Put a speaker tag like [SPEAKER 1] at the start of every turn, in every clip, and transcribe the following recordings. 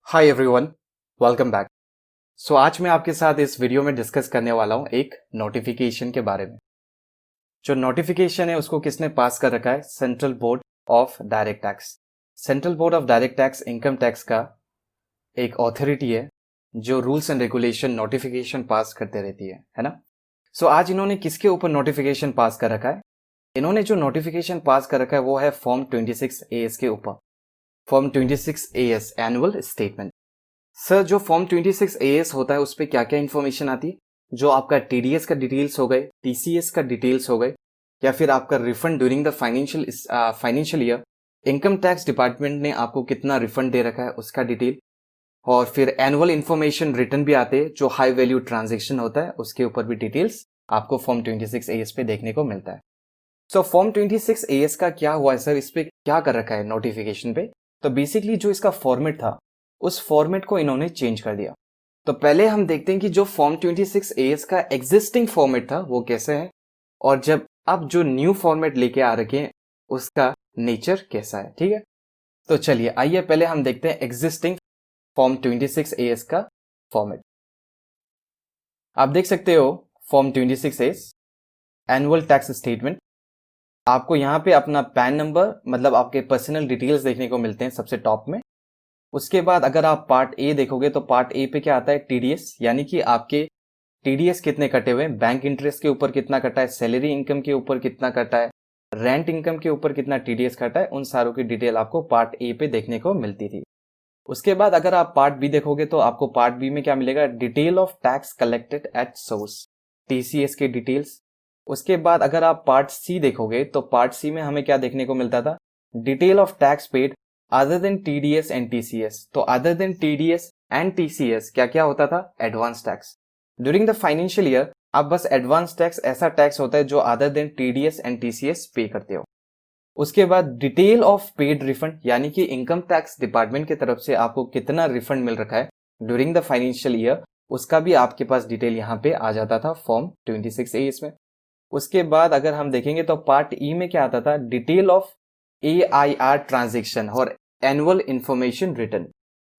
[SPEAKER 1] हाय everyone, welcome back. So आज मैं आपके साथ इस वीडियो में डिस्कस करने वाला हूं एक नोटिफिकेशन के बारे में। जो नोटिफिकेशन है उसको किसने पास कर रखा है? Central board of direct tax. Central board of direct tax income tax का एक अथॉरिटी है जो रूल्स एंड रेगुलेशन नोटिफिकेशन पास करते रहती है ना। सो आज इन्होंने किसके ऊपर नोटिफिकेशन पास कर रखा है? इन्होंने जो नोटिफिकेशन पास कर रखा है वो है फॉर्म 26 AS के ऊपर। Form 26 AS annual statement. Sir, जो फॉर्म 26 AS होता है उस पर क्या क्या इन्फॉर्मेशन आती है? जो आपका TDS का डिटेल्स हो गए, TCS का डिटेल्स हो गए, या फिर आपका refund during the financial year, income tax department ने आपको कितना रिफंड दे रखा है उसका डिटेल, और फिर एनुअल इन्फॉर्मेशन रिटर्न भी आते हैं जो हाई वैल्यू ट्रांजेक्शन होता है उसके ऊपर भी डिटेल्स आपको फॉर्म 26 AS पे देखने को मिलता है। सो फॉर्म 26 AS का क्या हुआ है सर, इस पे क्या कर रखा है नोटिफिकेशन पे? तो बेसिकली जो इसका फॉर्मेट था उस फॉर्मेट को इन्होंने चेंज कर दिया। तो पहले हम देखते हैं कि जो फॉर्म 26 AS का एग्जिस्टिंग फॉर्मेट था वो कैसे है, और जब अब जो न्यू फॉर्मेट लेके आ रखे हैं उसका नेचर कैसा है। ठीक है, तो चलिए आइए पहले हम देखते हैं एग्जिस्टिंग फॉर्म 26 AS का फॉर्मेट। आप देख सकते हो form 26 AS annual tax statement. आपको यहाँ पे अपना पैन नंबर, मतलब आपके पर्सनल डिटेल्स देखने को मिलते हैं सबसे टॉप में। उसके बाद अगर आप पार्ट ए देखोगे तो पार्ट ए पे क्या आता है? TDS, यानी कि आपके TDS कितने कटे हुए हैं, बैंक इंटरेस्ट के ऊपर कितना कटा है, सैलरी इनकम के ऊपर कितना कटा है, रेंट इनकम के ऊपर कितना TDS कटा है, उन सारों की डिटेल आपको पार्ट ए पे देखने को मिलती थी। उसके बाद अगर आप पार्ट बी देखोगे तो आपको पार्ट बी में क्या मिलेगा? Detail of tax collected at source, TCS के डिटेल्स। उसके बाद अगर आप पार्ट सी देखोगे तो पार्ट सी में हमें क्या देखने को मिलता था? Detail of tax paid other than TDS and TCS। तो other than TDS and TCS क्या क्या होता था? Advance tax. During the financial year आप बस एडवांस टैक्स ऐसा टैक्स होता है जो other than TDS and TCS पे करते हो। उसके बाद डिटेल ऑफ पेड रिफंड, यानी कि इनकम टैक्स डिपार्टमेंट की तरफ से आपको कितना रिफंड मिल रखा है ड्यूरिंग द फाइनेंशियल ईयर, उसका भी आपके पास डिटेल यहाँ पे आ जाता था फॉर्म 26 AS में। उसके बाद अगर हम देखेंगे तो पार्ट ई में क्या आता था? डिटेल ऑफ AIR ट्रांजेक्शन और एनुअल इंफॉर्मेशन रिटर्न।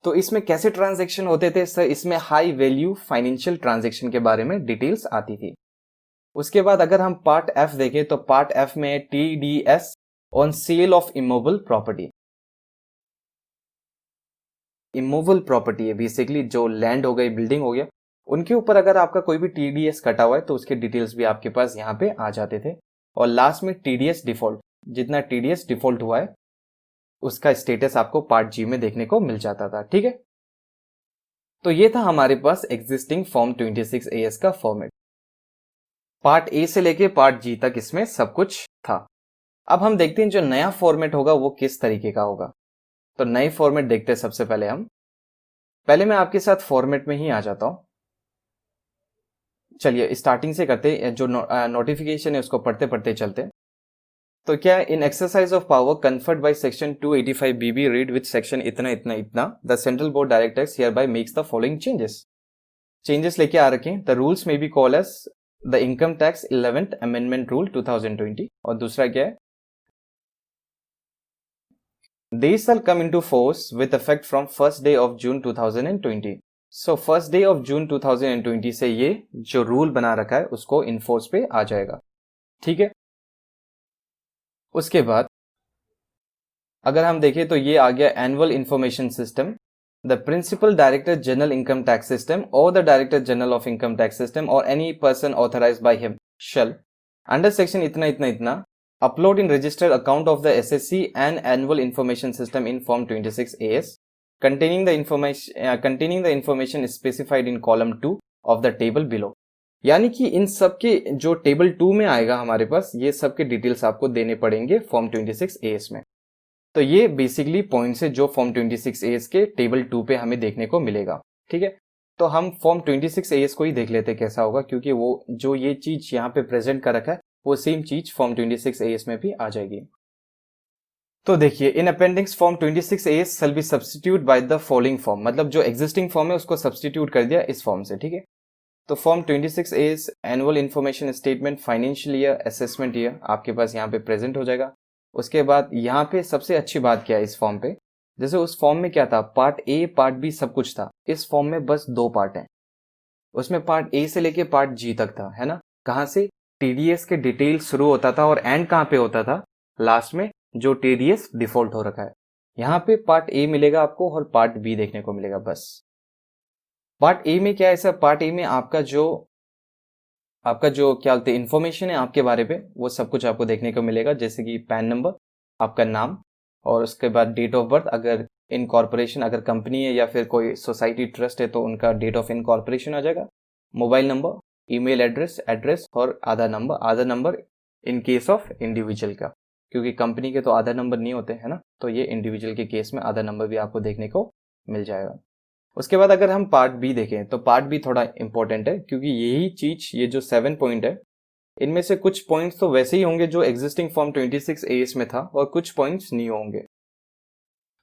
[SPEAKER 1] तो इसमें कैसे ट्रांजेक्शन होते थे सर? इसमें हाई वैल्यू फाइनेंशियल ट्रांजेक्शन के बारे में डिटेल्स आती थी। उसके बाद अगर हम पार्ट एफ देखें तो पार्ट एफ में TDS on sale of immovable property. Immovable property है बेसिकली जो लैंड हो गई, बिल्डिंग हो गया, उनके ऊपर अगर आपका कोई भी TDS कटा हुआ है तो उसके डिटेल्स भी आपके पास यहाँ पे आ जाते थे। और लास्ट में TDS डिफॉल्ट, जितना TDS डिफॉल्ट हुआ है उसका स्टेटस आपको पार्ट जी में देखने को मिल जाता था। ठीक है, तो ये था हमारे पास एग्जिस्टिंग फॉर्म 26 AS का फॉर्मेट। पार्ट ए से लेके पार्ट जी तक इसमें सब कुछ था। अब हम देखते हैं जो नया फॉर्मेट होगा वो किस तरीके का होगा। तो नए फॉर्मेट देखते हैं। सबसे पहले मैं आपके साथ फॉर्मेट में ही आ जाता हूं। चलिए स्टार्टिंग से करते हैं, जो नोटिफिकेशन है उसको पढ़ते पढ़ते चलते हैं। तो क्या, in exercise of power conferred by section 285BB read with section इतना इतना इतना, the central board directors hereby makes the following changes लेके आ रखे हैं। द रूल्स में be call as the income tax 11th amendment rule 2020। और दूसरा क्या है? They shall come into force with effect from 1st day of June 2020। So 1st day of June 2020 से ये जो रूल बना रखा है उसको इनफोर्स पे आ जाएगा। ठीक है, उसके बाद अगर हम देखें तो ये आ गया annual information system. The principal director general income tax system और the director general of income tax system और any person authorised by him shall under section इतना इतना इतना upload in registered account of the SSC and annual information system in form 26 AS containing the information specified in column 2 of the table below। यानी कि इन सब के जो table 2 में आएगा हमारे पास, ये सब के डिटेल्स आपको देने पड़ेंगे फॉर्म 26 AS में। तो ये बेसिकली पॉइंट्स है जो फॉर्म 26 AS के टेबल 2 पे हमें देखने को मिलेगा। ठीक है, तो हम फॉर्म 26 AS को ही देख लेते कैसा होगा, क्योंकि वो जो ये चीज यहाँ पे प्रेजेंट कर रखा है वो सेम चीज फॉर्म 26 AS में भी आ जाएगी। तो देखिए, in appendix form 26 AS shall be substituted by the following form, मतलब जो एग्जिस्टिंग फॉर्म है उसको सब्स्टिट्यूट कर दिया इस फॉर्म से। ठीक है, तो form 26 AS annual information statement financial year assessment year आपके पास यहाँ पे प्रेजेंट हो जाएगा। उसके बाद यहाँ पे सबसे अच्छी बात क्या है इस फॉर्म पे, जैसे उस फॉर्म में क्या था, पार्ट ए पार्ट बी सब कुछ था, इस फॉर्म में बस 2 पार्ट हैं। उसमें पार्ट ए से लेके पार्ट जी तक था, है ना। कहाँ से, टीडीएस के डिटेल शुरू होता था और एंड कहाँ पे होता था, लास्ट में, जो टीडीएस डिफॉल्ट हो रखा है। यहाँ पे पार्ट ए मिलेगा आपको और पार्ट बी देखने को मिलेगा बस। पार्ट ए में क्या है सर, पार्ट ए में आपका जो क्या बोलते हैं इन्फॉर्मेशन है आपके बारे में, वो सब कुछ आपको देखने को मिलेगा, जैसे कि पैन नंबर, आपका नाम, और उसके बाद डेट ऑफ बर्थ, अगर इनकॉर्पोरेशन, अगर कंपनी है या फिर कोई सोसाइटी ट्रस्ट है तो उनका डेट ऑफ इनकॉर्पोरेशन आ जाएगा, मोबाइल नंबर, ईमेल एड्रेस और Aadhaar number in case of individual का, क्योंकि कंपनी के तो आधार नंबर नहीं होते, है ना, तो ये इंडिविजुअल के केस में आधार नंबर भी आपको देखने को मिल जाएगा। उसके बाद अगर हम पार्ट बी देखें तो पार्ट बी थोड़ा इंपॉर्टेंट है, क्योंकि यही चीज, ये जो 7 पॉइंट है, इनमें से कुछ पॉइंट्स तो वैसे ही होंगे जो एग्जिस्टिंग फॉर्म 26 एएस में था, और कुछ पॉइंट्स नहीं होंगे।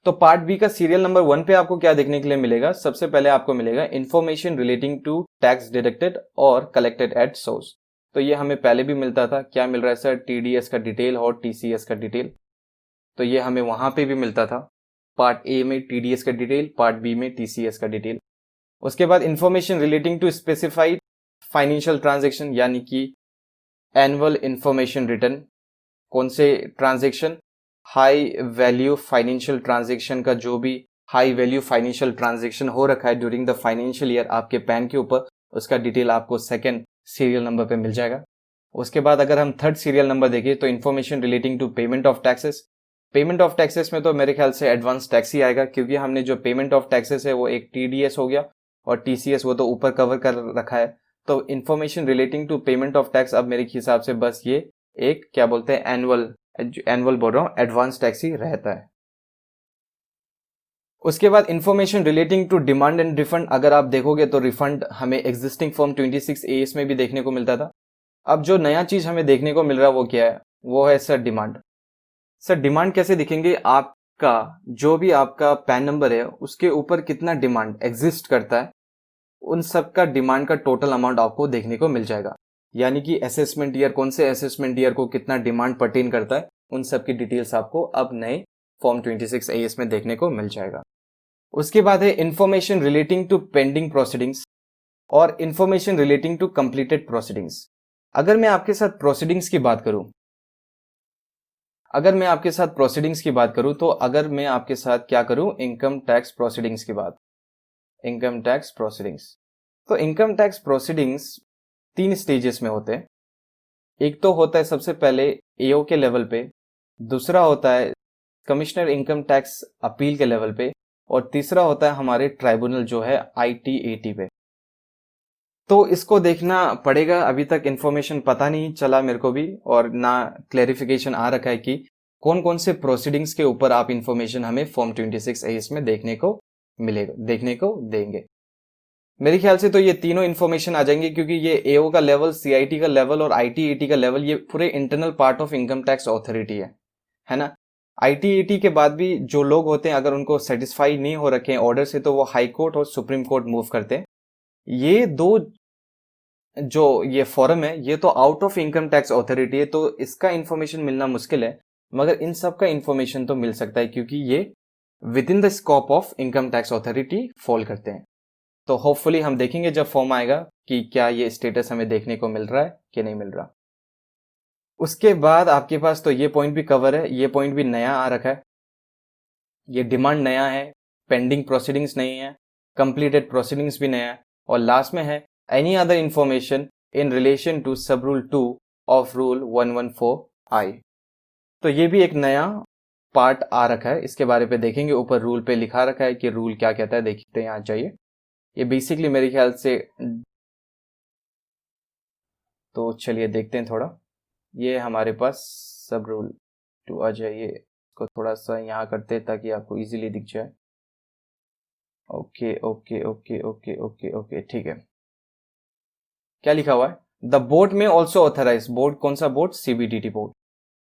[SPEAKER 1] तो पार्ट बी का सीरियल नंबर 1 पे आपको क्या देखने के लिए मिलेगा, सबसे पहले आपको मिलेगा information relating to tax deducted और कलेक्टेड एट सोर्स। तो ये हमें पहले भी मिलता था, क्या मिल रहा है सर, टीडीएस का डिटेल और टीसीएस का डिटेल, तो ये हमें वहां पे भी मिलता था। पार्ट ए में टीडीएस का डिटेल, पार्ट बी में टीसीएस का डिटेल। उसके बाद information relating to specified financial transaction, यानी कि एनुअल इंफॉर्मेशन रिटर्न, कौन से transaction, high value financial transaction का, जो भी हाई वैल्यू फाइनेंशियल ट्रांजैक्शन हो रखा है ड्यूरिंग द फाइनेंशियल ईयर आपके पैन के ऊपर, उसका डिटेल आपको सेकंड सीरियल नंबर पे मिल जाएगा। उसके बाद अगर हम थर्ड सीरियल नंबर देखें तो information relating to payment of taxes. Payment of taxes में तो मेरे ख्याल से एडवांस टैक्स ही आएगा, क्योंकि हमने जो पेमेंट ऑफ टैक्सेस है वो एक टीडीएस हो गया और टीसीएस वो तो ऊपर कवर कर रखा है। तो information relating to payment of tax अब मेरे हिसाब से बस ये एक क्या बोलते हैं एनुअल बोल रहा हूँ, एडवांस टैक्स ही रहता है। उसके बाद information relating to demand and refund, अगर आप देखोगे तो रिफंड हमें एग्जिस्टिंग फॉर्म 26 एएस में भी देखने को मिलता था। अब जो नया चीज हमें देखने को मिल रहा है वो क्या है, वो है सर डिमांड। सर डिमांड कैसे दिखेंगे, आपका जो भी आपका पैन नंबर है उसके ऊपर कितना डिमांड एग्जिस्ट करता है, उन सब का डिमांड का टोटल अमाउंट आपको देखने को मिल जाएगा। यानी कि असेसमेंट ईयर, कौन से असेसमेंट ईयर को कितना डिमांड पर्टेन करता है, उन सब की डिटेल्स आपको अब नए फॉर्म 26 एएस में देखने को मिल जाएगा। उसके बाद है information relating to pending proceedings और information relating to completed proceedings. अगर मैं आपके साथ प्रोसीडिंग्स की बात करूं, तो अगर मैं आपके साथ क्या करूं, इनकम टैक्स प्रोसीडिंग्स की बात, इनकम टैक्स प्रोसीडिंग्स। तो इनकम टैक्स प्रोसीडिंग्स 3 स्टेजेस में होते हैं। एक तो होता है सबसे पहले एओ के लेवल पे, दूसरा होता है कमिश्नर इनकम टैक्स अपील के लेवल पे, और तीसरा होता है हमारे ट्राइब्यूनल जो है आईटीएटी पे। तो इसको देखना पड़ेगा, अभी तक इन्फॉर्मेशन पता नहीं चला मेरे को भी, और ना क्लैरिफिकेशन आ रखा है कि कौन कौन से प्रोसीडिंग्स के ऊपर आप इन्फॉर्मेशन हमें फॉर्म 26 एस में देखने को देंगे। मेरे ख्याल से तो ये तीनों इन्फॉर्मेशन आ जाएंगे, क्योंकि ये एओ का लेवल, सीआईटी का लेवल और आईटीएटी का लेवल, ये पूरे internal part of income tax authority है ना। आईटीएटी के बाद भी जो लोग होते हैं, अगर उनको सेटिस्फाई नहीं हो रखे हैं ऑर्डर से, तो वो हाई कोर्ट और सुप्रीम कोर्ट मूव करते हैं। ये दो जो ये फॉरम है ये तो out of income tax authority है, तो इसका इंफॉर्मेशन मिलना मुश्किल है, मगर इन सब का इंफॉर्मेशन तो मिल सकता है, क्योंकि ये with in the scope of income tax authority fall करते हैं। तो होपफुली हम देखेंगे जब फॉर्म आएगा कि क्या ये स्टेटस हमें देखने को मिल रहा है कि नहीं मिल रहा। उसके बाद आपके पास तो ये पॉइंट भी कवर है, ये पॉइंट भी नया आ रखा है, ये डिमांड नया है, पेंडिंग प्रोसीडिंग्स नहीं है, कंप्लीटेड प्रोसीडिंग्स भी नया है, और लास्ट में है any other information in relation to sub rule 2 of rule 114I। तो ये भी एक नया पार्ट आ रखा है, इसके बारे पे देखेंगे। ऊपर रूल पे लिखा रखा है कि रूल क्या कहता है, देखते हैं यहाँ चाहिए। ये बेसिकली मेरे ख्याल से, तो चलिए देखते हैं थोड़ा। ये हमारे पास सब रूल 2 आ जाइए, इसको थोड़ा सा यहाँ करते हैं ताकि आपको इजीली दिख जाए। Okay okay okay okay okay okay, ठीक है। क्या लिखा हुआ है, द बोर्ड में ऑल्सो ऑथराइज, बोर्ड कौन सा बोर्ड, सीबीडीटी बोर्ड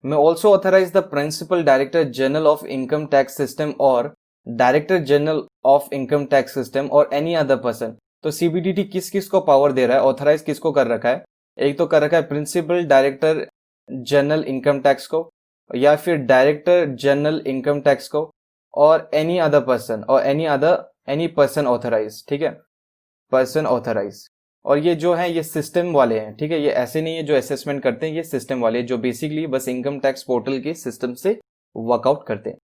[SPEAKER 1] में also authorise the principal director general of income tax system और director general of income tax system और एनी अदर पर्सन। तो सीबीडीटी किस किस को पावर दे रहा है, ऑथराइज किसको कर रखा है, एक तो कर रखा है principal director general income tax को, या फिर डायरेक्टर जनरल इनकम टैक्स को, और एनी अदर पर्सन और एनी पर्सन ऑथराइज, ठीक है, पर्सन ऑथराइज। और ये जो है ये सिस्टम वाले हैं, ठीक है, ये ऐसे नहीं है जो असेसमेंट करते हैं, ये सिस्टम वाले जो बेसिकली बस इनकम टैक्स पोर्टल के सिस्टम से वर्कआउट करते हैं।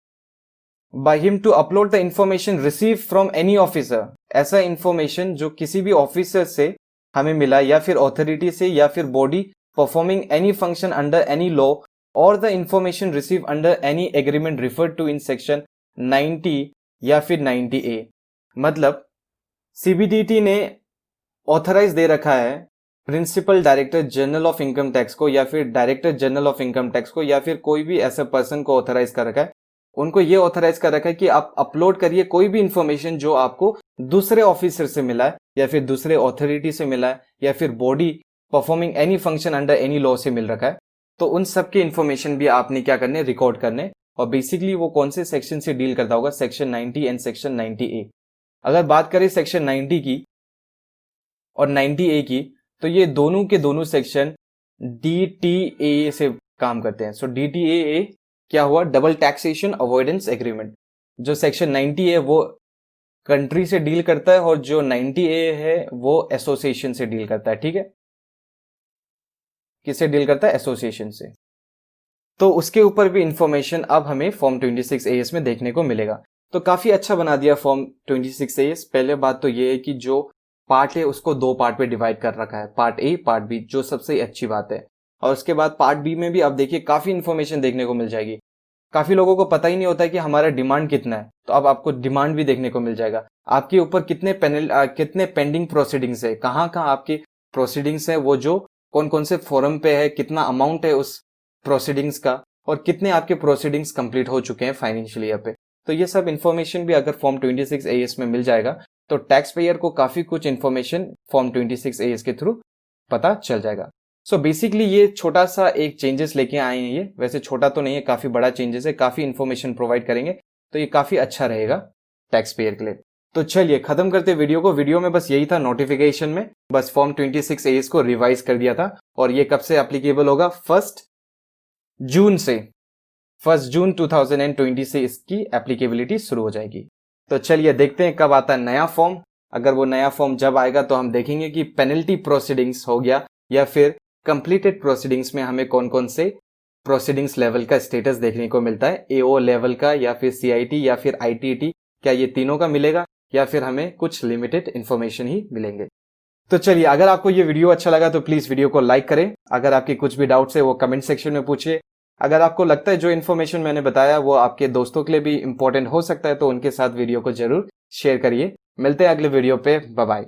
[SPEAKER 1] By him to upload the information receive from any officer, ऐसा इंफॉर्मेशन जो किसी भी ऑफिसर से हमें मिला या फिर अथॉरिटी से या फिर body performing any function under any law और the information receive under any agreement referred to in section 90 या फिर 90A। मतलब सीबीडीटी ने ऑथराइज दे रखा है principal director general of income tax को या फिर director general of income tax को या फिर कोई भी ऐसा पर्सन को ऑथराइज कर रखा है, उनको ये ऑथराइज कर रखा है कि आप अपलोड करिए कोई भी इंफॉर्मेशन जो आपको दूसरे ऑफिसर से मिला है या फिर दूसरे ऑथोरिटी से मिला है या फिर body performing any function under any law से मिल रखा है। तो उन सब के इंफॉर्मेशन भी आपने क्या करने, रिकॉर्ड करने। और बेसिकली वो कौन से सेक्शन से डील करता होगा, सेक्शन 90 एंड सेक्शन 90A। अगर बात करें सेक्शन 90 की और 90A की, तो ये दोनों के दोनों सेक्शन DTA से काम करते हैं। सो DTA क्या हुआ, डबल टैक्सेशन अवॉइडेंस एग्रीमेंट। जो सेक्शन 90 है वो कंट्री से डील करता है और जो 90A है वो एसोसिएशन से डील करता है, ठीक है। किससे डील करता है, एसोसिएशन से। तो उसके ऊपर भी इंफॉर्मेशन अब हमें फॉर्म 26AS में देखने को मिलेगा। तो काफी अच्छा बना दिया फॉर्म 26AS। पहले बात तो ये है कि जो पार्ट है उसको दो पार्ट पे डिवाइड कर रखा है, पार्ट ए पार्ट बी, जो सबसे अच्छी बात है। और उसके बाद पार्ट बी में भी अब देखिए काफी इंफॉर्मेशन देखने को मिल जाएगी। काफी लोगों को पता ही नहीं होता है कि हमारा डिमांड कितना है, तो अब आपको डिमांड भी देखने को मिल जाएगा। आपके ऊपर कितने पेंडिंग प्रोसीडिंग्स है, कहाँ कहाँ आपके प्रोसीडिंग्स है, वो जो कौन कौन से फोरम पे है, कितना अमाउंट है उस प्रोसीडिंग्स का, और कितने आपके प्रोसीडिंग्स कंप्लीट हो चुके हैं फाइनेंशियल ईयर पे। तो ये सब इंफॉर्मेशन भी अगर फॉर्म 26AS में मिल जाएगा तो टैक्स पेयर को काफी कुछ इंफॉर्मेशन फॉर्म 26AS के थ्रू पता चल जाएगा। सो बेसिकली ये छोटा सा एक चेंजेस लेके आए हैं। ये वैसे छोटा तो नहीं है, काफी बड़ा चेंजेस है, काफी इंफॉर्मेशन प्रोवाइड करेंगे, तो ये काफी अच्छा रहेगा टैक्स पेयर के लिए। तो चलिए खत्म करते वीडियो को। वीडियो में बस यही था, नोटिफिकेशन में बस फॉर्म 26AS को रिवाइज कर दिया था। और ये कब से एप्लीकेबल होगा, 1 जून से, 1 जून 2020 से इसकी एप्लीकेबिलिटी शुरू हो जाएगी। तो चलिए देखते हैं कब आता है नया फॉर्म। अगर वो नया फॉर्म जब आएगा तो हम देखेंगे कि पेनल्टी प्रोसीडिंग्स हो गया या फिर कंप्लीटेड प्रोसीडिंग्स में हमें कौन कौन से प्रोसीडिंग्स लेवल का स्टेटस देखने को मिलता है, AO लेवल का या फिर CIT या फिर ITT, क्या ये तीनों का मिलेगा या फिर हमें कुछ लिमिटेड इंफॉर्मेशन ही मिलेंगे। तो चलिए, अगर आपको ये वीडियो अच्छा लगा तो प्लीज वीडियो को लाइक करें। अगर आपके कुछ भी डाउट्स है वो कमेंट सेक्शन में पूछिए। अगर आपको लगता है जो इन्फॉर्मेशन मैंने बताया वो आपके दोस्तों के लिए भी इंपॉर्टेंट हो सकता है तो उनके साथ वीडियो को जरूर शेयर करिए। मिलते हैं अगले वीडियो पे, बाय बाय।